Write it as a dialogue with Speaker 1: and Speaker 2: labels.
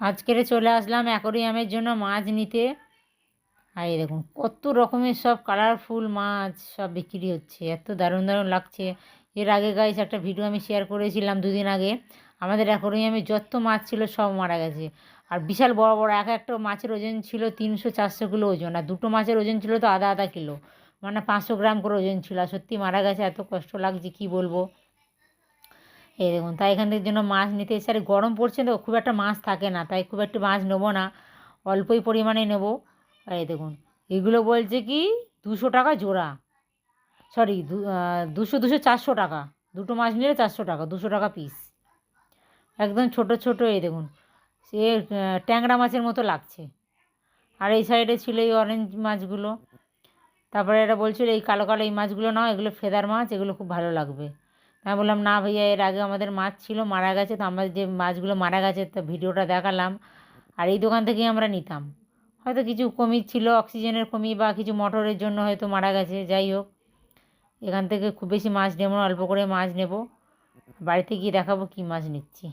Speaker 1: আজকের চলে আসলাম অ্যাকোরিয়ামের জন্য মাছ নিতে। আর এই দেখুন কত রকমের সব কালারফুল মাছ সব বিক্রি হচ্ছে, এত দারুণ দারুণ লাগছে। এর আগে গাইস একটা ভিডিও আমি শেয়ার করেছিলাম দুদিন আগে। আমাদের অ্যাকোরিয়ামে যত মাছ ছিল সব মারা গেছে। আর বিশাল বড় বড় এক একটা মাছের ওজন ছিল 300-400 কিলো ওজন, আর দুটো মাছের ওজন ছিল তো আধা আধা কিলো, মানে 500 গ্রাম করে ওজন ছিল। আর সত্যি মারা গেছে, এত কষ্ট লাগছে কি বলবো। এই দেখুন, তাই এখান থেকে জন্য মাছ নিতে এসে, আর গরম পড়ছে তো খুব একটা মাছ থাকে না, তাই খুব একটা মাছ নেবো না, অল্পই পরিমাণে নেবো। আর এই দেখুন এগুলো বলছে কি 200 টাকা জোড়া, সরি 200 400 টাকা, দুটো মাছ নিলে 400 টাকা, 200 টাকা পিস। একদম ছোট ছোট, এই দেখুন সে ট্যাংরা মাছের মতো লাগছে। আর এই সাইডে ছিল এই অরেঞ্জ মাছগুলো। তারপরে এটা বলছিল এই কালো কালো এই মাছগুলো নাও, এগুলো ফেদার মাছ, এগুলো খুব ভালো লাগবে। আমি বললাম না ভাইয়া, এর আগে আমাদের মাছ ছিল মারা গেছে, তো আমাদের যে মাছগুলো মারা গেছে তো ভিডিওটা দেখালাম। আর এই দোকান থেকেই আমরা নিতাম। হয়তো কিছু কমি ছিল, অক্সিজেনের কমি বা কিছু মোটরের জন্য হয়তো মারা গেছে, যাই হোক। এখান থেকে খুব বেশি মাছ নেব না, অল্প করে মাছ নেব, বাড়িতে গিয়ে দেখাবো কী মাছ নিচ্ছি।